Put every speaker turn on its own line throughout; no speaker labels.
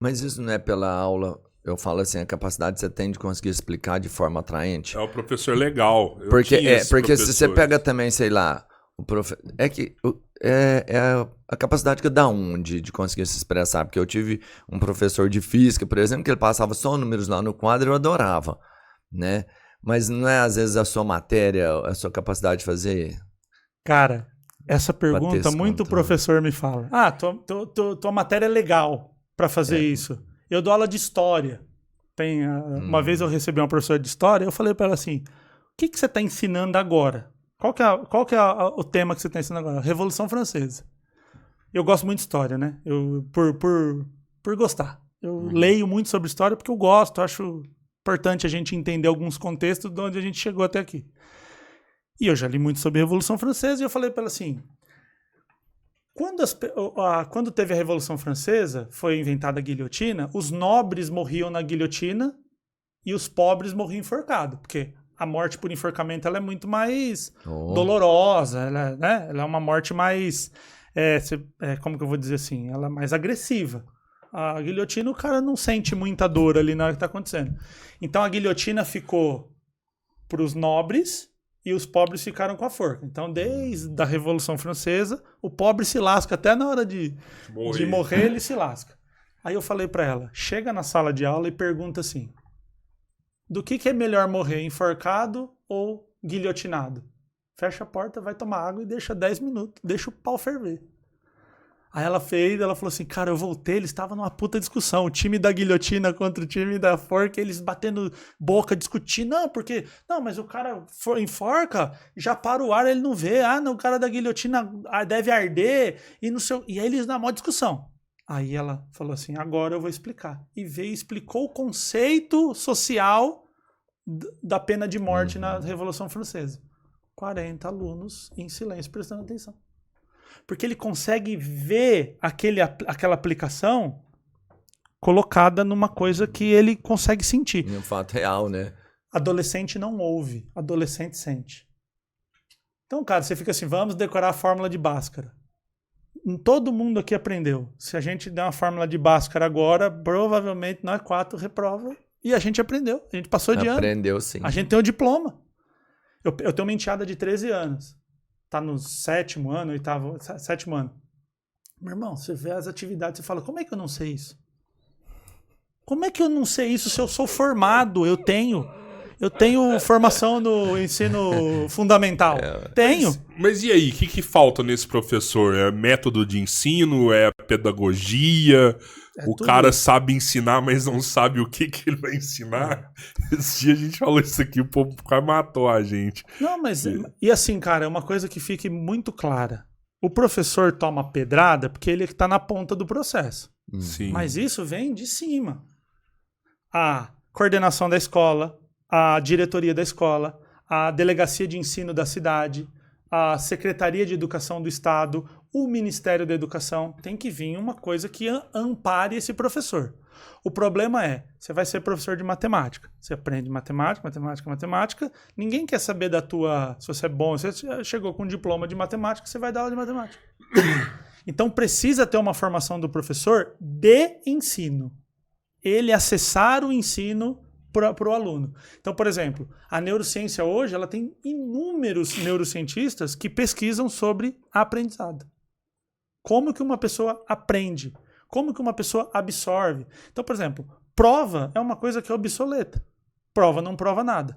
Mas isso não é pela aula, eu falo assim, a capacidade que você tem de conseguir explicar de forma atraente?
É o professor legal.
Porque se você pega também, sei lá, a capacidade que dá de conseguir se expressar. Porque eu tive um professor de física, por exemplo, que ele passava só números lá no quadro e eu adorava, né? Mas não é às vezes a sua matéria, a sua capacidade de fazer...
Cara, essa pergunta
esse
muito
controle.
professor me fala. Tua matéria é legal pra fazer isso. Eu dou aula de história. Uma vez eu recebi uma professora de história, eu falei pra ela assim, o que você tá ensinando agora? Qual que é o tema que você tá ensinando agora? Revolução Francesa. Eu gosto muito de história, né? Por gostar. Eu leio muito sobre história porque eu gosto, acho importante a gente entender alguns contextos de onde a gente chegou até aqui. E eu já li muito sobre a Revolução Francesa e eu falei para ela assim, quando teve a Revolução Francesa, foi inventada a guilhotina, os nobres morriam na guilhotina e os pobres morriam enforcados, porque a morte por enforcamento ela é muito mais dolorosa, ela é uma morte mais, como que eu vou dizer assim, ela é mais agressiva. A guilhotina o cara não sente muita dor ali na hora que está acontecendo. Então a guilhotina ficou para os nobres e os pobres ficaram com a forca. Então, desde a Revolução Francesa, o pobre se lasca. Até na hora de morrer, ele se lasca. Aí eu falei pra ela, chega na sala de aula e pergunta assim, do que é melhor morrer, enforcado ou guilhotinado? Fecha a porta, vai tomar água e deixa 10 minutos, deixa o pau ferver. Aí ela falou assim, cara, eu voltei, eles estavam numa puta discussão, o time da guilhotina contra o time da forca, eles batendo boca, discutindo, não, mas o cara enforca, já para o ar, ele não vê, não, o cara da guilhotina deve arder, e não sei, e aí eles na maior discussão. Aí ela falou assim, agora eu vou explicar. E veio e explicou o conceito social da pena de morte na Revolução Francesa. 40 alunos em silêncio prestando atenção. Porque ele consegue ver aquela aplicação colocada numa coisa que ele consegue sentir.
Em um fato real, né?
Adolescente não ouve, adolescente sente. Então, cara, você fica assim, vamos decorar a fórmula de Bhaskara. Todo mundo aqui aprendeu. Se a gente der uma fórmula de Bhaskara agora, provavelmente nós 4 reprova. E a gente aprendeu, a gente passou de ano.
Aprendeu, sim.
A gente tem o diploma. Eu tenho uma enteada de 13 anos. Tá no 7º ano, 7º ano. Meu irmão, você vê as atividades, você fala, como é que eu não sei isso? Como é que eu não sei isso se eu sou formado? Eu tenho formação no ensino fundamental. Tenho.
Mas e aí, o que falta nesse professor? É método de ensino? É pedagogia? O cara sabe ensinar, mas não sabe o que ele vai ensinar? Esse dia a gente falou isso aqui, o povo quase matou a gente.
Não, mas... E assim, cara, é uma coisa que fique muito clara. O professor toma pedrada porque ele está na ponta do processo.
Sim.
Mas isso vem de cima. A coordenação da escola, a diretoria da escola, a delegacia de ensino da cidade, a Secretaria de Educação do Estado, o Ministério da Educação, tem que vir uma coisa que ampare esse professor. O problema é, você vai ser professor de matemática, você aprende matemática, ninguém quer saber se você é bom, você chegou com um diploma de matemática, você vai dar aula de matemática. Então precisa ter uma formação do professor de ensino. Ele acessar o ensino para o aluno. Então, por exemplo, a neurociência hoje ela tem inúmeros neurocientistas que pesquisam sobre aprendizado. Como que uma pessoa aprende? Como que uma pessoa absorve? Então, por exemplo, prova é uma coisa que é obsoleta. Prova não prova nada.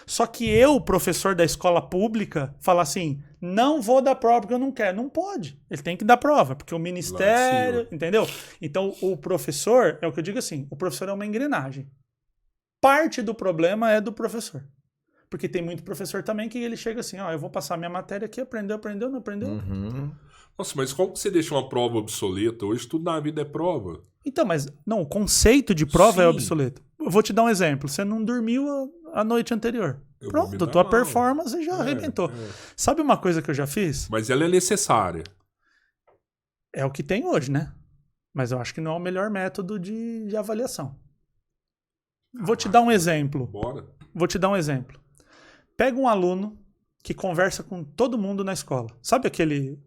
Só que eu, professor da escola pública, falar assim, não vou dar prova porque eu não quero. Não pode. Ele tem que dar prova, porque o ministério... Entendeu? Então, o professor, é o que eu digo assim, o professor é uma engrenagem. Parte do problema é do professor. Porque tem muito professor também que ele chega assim, eu vou passar minha matéria aqui, aprendeu, não aprendeu.
Nossa, mas como que você deixa uma prova obsoleta? Hoje tudo na vida é prova.
Então, mas não, o conceito de prova é obsoleto. Eu vou te dar um exemplo. Você não dormiu a noite anterior. Pronto, tua performance já arrebentou. Sabe uma coisa que eu já fiz?
Mas ela é necessária.
É o que tem hoje, né? Mas eu acho que não é o melhor método de avaliação. Vou te dar um exemplo.
Bora.
Vou te dar um exemplo. Pega um aluno que conversa com todo mundo na escola. Sabe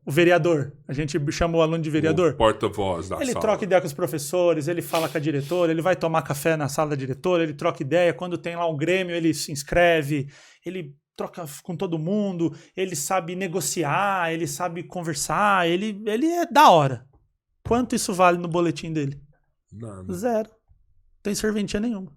o vereador? A gente chama o aluno de vereador.
O porta-voz da
Ele
sala.
troca ideia com os professores, ele fala com a diretora, ele vai tomar café na sala da diretora, ele troca ideia. Quando tem lá um grêmio, ele se inscreve, ele troca com todo mundo, ele sabe negociar, ele sabe conversar, ele é da hora. Quanto isso vale no boletim dele?
Nada.
0. Não tem serventia nenhuma.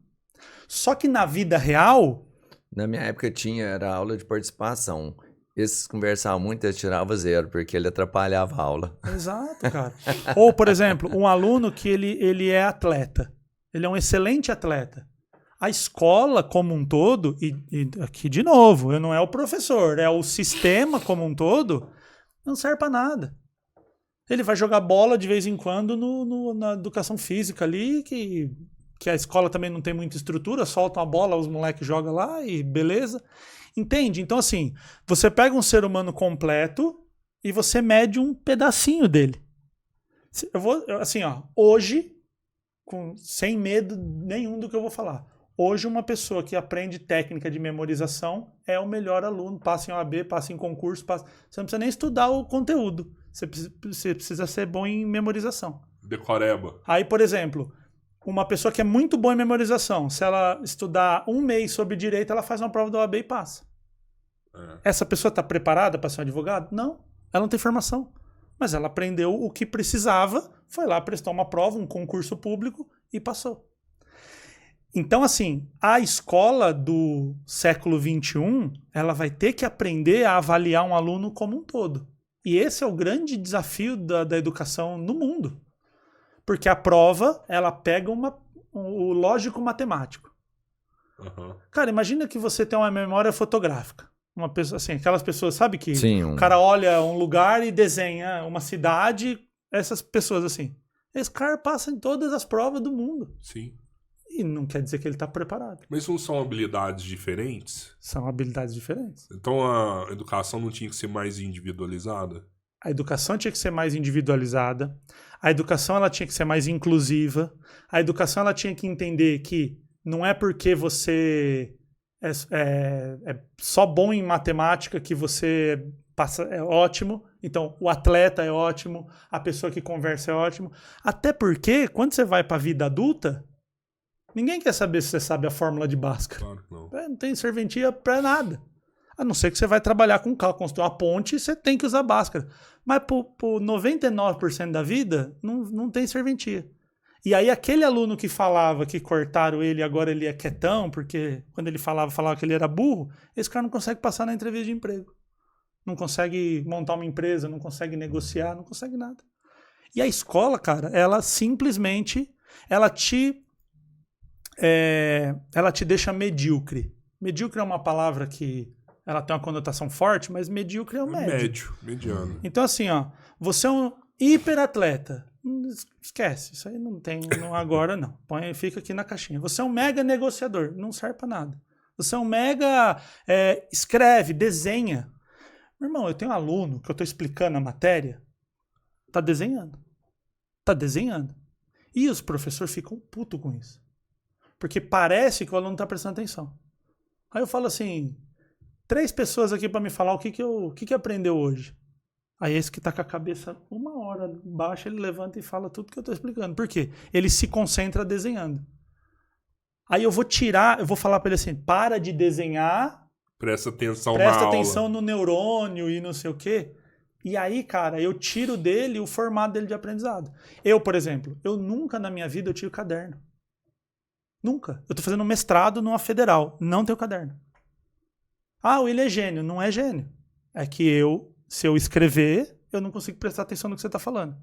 Só que na vida real...
Na minha época era aula de participação. Esses conversavam muito, eles tiravam 0, porque ele atrapalhava a aula.
Exato, cara. Ou, por exemplo, um aluno que ele é atleta. Ele é um excelente atleta. A escola como um todo, e aqui de novo, não é o professor, é o sistema como um todo, não serve pra nada. Ele vai jogar bola de vez em quando na educação física ali, que a escola também não tem muita estrutura, solta uma bola, os moleques jogam lá e beleza. Entende? Então, assim, você pega um ser humano completo e você mede um pedacinho dele. Hoje, sem medo nenhum do que eu vou falar, hoje uma pessoa que aprende técnica de memorização é o melhor aluno, passa em OAB, passa em concurso, você não precisa nem estudar o conteúdo, você precisa ser bom em memorização.
Decoreba.
Aí, por exemplo... Uma pessoa que é muito boa em memorização, se ela estudar 1 mês sobre direito, ela faz uma prova da OAB e passa. Essa pessoa está preparada para ser um advogado? Não. Ela não tem formação. Mas ela aprendeu o que precisava, foi lá, prestou uma prova, um concurso público e passou. Então, assim, a escola do século XXI, ela vai ter que aprender a avaliar um aluno como um todo. E esse é o grande desafio da educação no mundo. Porque a prova, ela pega o lógico matemático.
Uhum.
Cara, imagina que você tem uma memória fotográfica. Uma pessoa, assim, aquelas pessoas, sabe que
Sim,
o cara olha um lugar e desenha uma cidade, essas pessoas assim. Esse cara passa em todas as provas do mundo.
Sim.
E não quer dizer que ele está preparado.
Mas não são habilidades diferentes?
São habilidades diferentes.
Então a educação não tinha que ser mais individualizada?
A educação tinha que ser mais individualizada. A educação ela tinha que ser mais inclusiva. A educação ela tinha que entender que não é porque você é só bom em matemática que você é ótimo. Então, o atleta é ótimo, a pessoa que conversa é ótimo. Até porque, quando você vai para a vida adulta, ninguém quer saber se você sabe a fórmula de Bhaskara.
Claro que não.
Não tem serventia para nada. A não ser que você vai trabalhar com cálculo, construir uma ponte, você tem que usar Bhaskara. Mas por 99% da vida, não tem serventia. E aí aquele aluno que falava que cortaram ele e agora ele é quietão, porque quando ele falava que ele era burro, esse cara não consegue passar na entrevista de emprego. Não consegue montar uma empresa, não consegue negociar, não consegue nada. E a escola, cara, ela simplesmente, ela te deixa medíocre. Medíocre é uma palavra que ela tem uma conotação forte, mas medíocre é o médio.
Mediano.
Então, assim, você é um hiperatleta. Esquece, isso aí não tem agora, não. Fica aqui na caixinha. Você é um mega negociador, não serve pra nada. Você é um mega escreve, desenha. Meu irmão, eu tenho um aluno que eu tô explicando a matéria, tá desenhando. E os professores ficam putos com isso. Porque parece que o aluno tá prestando atenção. Aí eu falo assim... 3 pessoas aqui para me falar o que aprendeu hoje. Aí esse que tá com a cabeça 1 hora baixa, ele levanta e fala tudo que eu tô explicando. Por quê? Ele se concentra desenhando. Aí eu vou falar para ele assim, para de desenhar.
Presta atenção
no neurônio e não sei o quê. E aí, cara, eu tiro dele o formato dele de aprendizado. Eu, por exemplo, eu nunca na minha vida eu tiro caderno. Nunca. Eu tô fazendo um mestrado numa federal, não tenho caderno. Ah, o William é gênio. Não é gênio. É que se eu escrever, eu não consigo prestar atenção no que você está falando.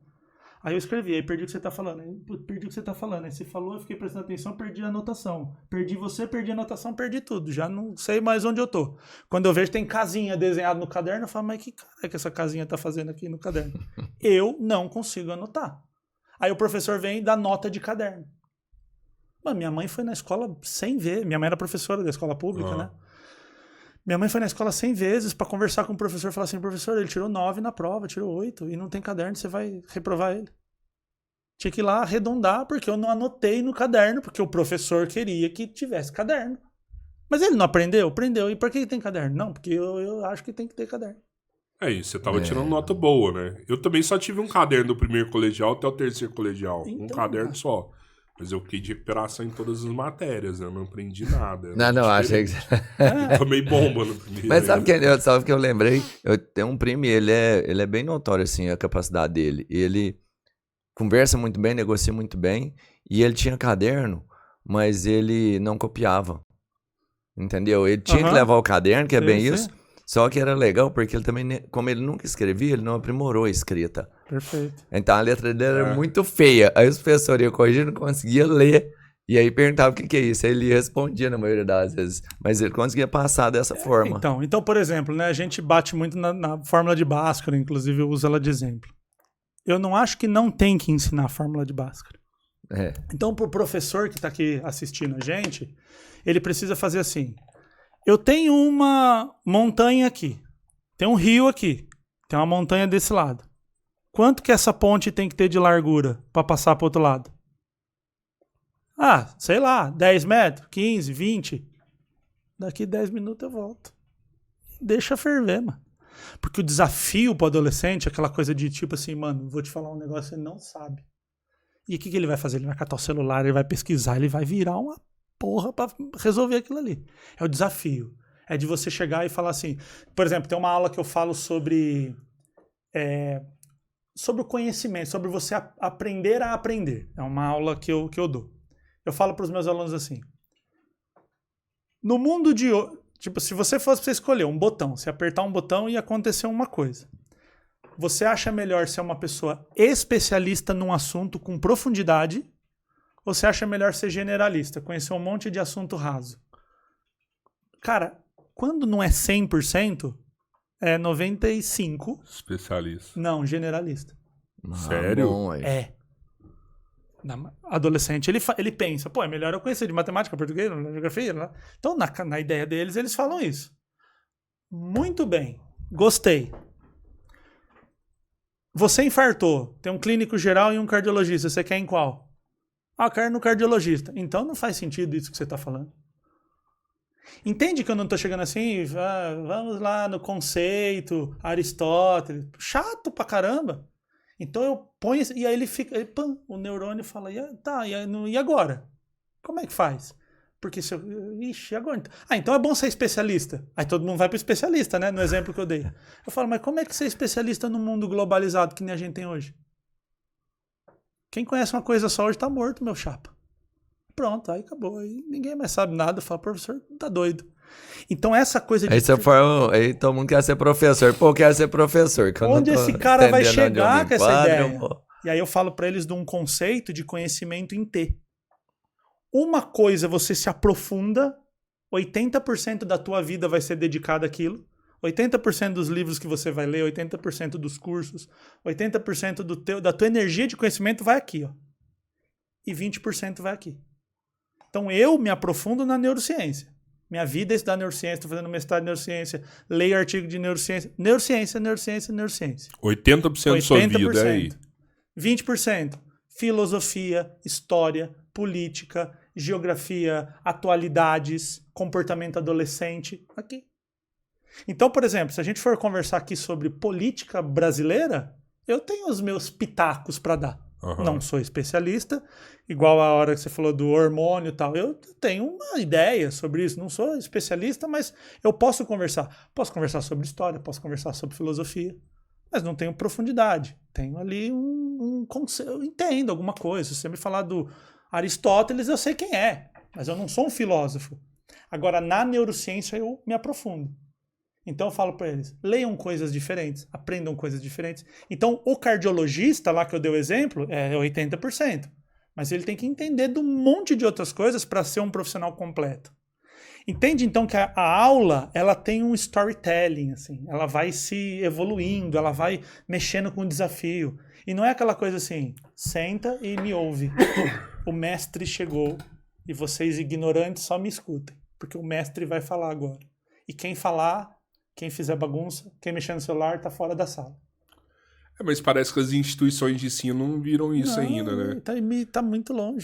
Aí eu escrevi, aí perdi o que você está falando. Aí perdi o que você está falando. Aí você falou, eu fiquei prestando atenção, perdi a anotação. Perdi você, perdi a anotação, perdi tudo. Já não sei mais onde eu tô. Quando eu vejo tem casinha desenhada no caderno, eu falo, mas que cara é que essa casinha tá fazendo aqui no caderno? Eu não consigo anotar. Aí o professor vem e dá nota de caderno. Mano, minha mãe foi na escola 100 vezes. Minha mãe era professora da escola pública, né? Minha mãe foi na escola 100 vezes para conversar com o professor e falar assim, professor, ele tirou 9 na prova, tirou 8 e não tem caderno, você vai reprovar ele. Tinha que ir lá arredondar porque eu não anotei no caderno, porque o professor queria que tivesse caderno. Mas ele não aprendeu? Aprendeu. E por que tem caderno? Não, porque eu acho que tem que ter caderno.
É isso, você tava tirando nota boa, né? Eu também só tive um caderno do primeiro colegial até o terceiro colegial.
Então,
um caderno só. Mas eu fiquei de recuperação em todas as matérias, né? Eu não aprendi nada.
Não, achei que...
Eu tomei bomba no primeiro.
Mas sabe que eu lembrei? Eu tenho um primo e ele é bem notório, assim, a capacidade dele. Ele conversa muito bem, negocia muito bem. E ele tinha caderno, mas ele não copiava. Entendeu? Ele tinha que levar o caderno, que é bem isso. Só que era legal, porque ele também, como ele nunca escrevia, ele não aprimorou a escrita.
Perfeito.
Então a letra dele era muito feia. Aí os professores iam corrigir, não conseguia ler. E aí perguntava o que é isso. Aí ele respondia na maioria das vezes. Mas ele conseguia passar dessa forma.
Então, por exemplo, né, a gente bate muito na fórmula de Bhaskara, inclusive eu uso ela de exemplo. Eu não acho que não tem que ensinar a fórmula de Bhaskara. Então, pro professor que está aqui assistindo a gente, ele precisa fazer assim. Eu tenho uma montanha aqui, tem um rio aqui, tem uma montanha desse lado. Quanto que essa ponte tem que ter de largura para passar para o outro lado? Ah, sei lá, 10 metros, 15, 20. Daqui 10 minutos eu volto. Deixa ferver, mano. Porque o desafio pro adolescente é aquela coisa de tipo assim, mano, vou te falar um negócio que ele não sabe. E o que ele vai fazer? Ele vai catar o celular, ele vai pesquisar, ele vai virar uma porra pra resolver aquilo ali. É o desafio. É de você chegar e falar assim... Por exemplo, tem uma aula que eu falo sobre o conhecimento, sobre você aprender a aprender. É uma aula que eu dou. Eu falo pros meus alunos assim... No mundo de hoje... Tipo, se você fosse pra você escolher um botão, se apertar um botão ia acontecer uma coisa. Você acha melhor ser uma pessoa especialista num assunto com profundidade... Ou você acha melhor ser generalista, conhecer um monte de assunto raso? Cara, quando não é 100%, é 95%.
Especialista.
Não, generalista.
Sério?
Bom,
Adolescente, ele pensa, pô, é melhor eu conhecer de matemática, português, geografia, né? Então, na ideia deles, eles falam isso. Muito bem, gostei. Você infartou, tem um clínico geral e um cardiologista, você quer em qual? Ah, eu quero no cardiologista. Então não faz sentido isso que você está falando. Entende que eu não estou chegando assim, vamos lá no conceito, Aristóteles. Chato pra caramba. Então eu ponho, e aí ele fica, o neurônio fala, e agora? Como é que faz? Porque se eu, ixi, agora? Então é bom ser especialista. Aí todo mundo vai pro especialista, né? No exemplo que eu dei. Eu falo, mas como é que ser especialista num mundo globalizado que nem a gente tem hoje? Quem conhece uma coisa só hoje tá morto, meu chapa. Pronto, aí acabou. Aí ninguém mais sabe nada. Fala, professor, tá doido. Então essa coisa de...
Aí todo mundo quer ser professor. Pô, quer ser professor.
Onde esse cara vai chegar com essa ideia? E aí eu falo pra eles de um conceito de conhecimento em T. Uma coisa você se aprofunda, 80% da tua vida vai ser dedicada àquilo. 80% dos livros que você vai ler, 80% dos cursos, 80% da tua energia de conhecimento vai aqui, ó. E 20% vai aqui. Então eu me aprofundo na neurociência. Minha vida é estudar neurociência, estou fazendo mestrado em neurociência, leio artigo de neurociência. Neurociência.
80% da sua vida é aí.
20%. Filosofia, história, política, geografia, atualidades, comportamento adolescente. Aqui. Então, por exemplo, se a gente for conversar aqui sobre política brasileira, eu tenho os meus pitacos para dar. Uhum. Não sou especialista, igual a hora que você falou do hormônio e tal. Eu tenho uma ideia sobre isso. Não sou especialista, mas eu posso conversar. Posso conversar sobre história, posso conversar sobre filosofia, mas não tenho profundidade. Tenho ali um conceito, eu entendo alguma coisa. Se você me falar do Aristóteles, eu sei quem é, mas eu não sou um filósofo. Agora, na neurociência, eu me aprofundo. Então eu falo para eles, leiam coisas diferentes, aprendam coisas diferentes. Então o cardiologista lá que eu dei o exemplo é 80%. Mas ele tem que entender de um monte de outras coisas para ser um profissional completo. Entende então que a aula ela tem um storytelling, assim, ela vai se evoluindo, ela vai mexendo com o desafio. E não é aquela coisa assim, senta e me ouve. O mestre chegou e vocês ignorantes só me escutem, porque o mestre vai falar agora. E quem falar... Quem fizer bagunça, quem mexer no celular, tá fora da sala.
Mas parece que as instituições de ensino não viram isso ainda, né?
Tá muito longe.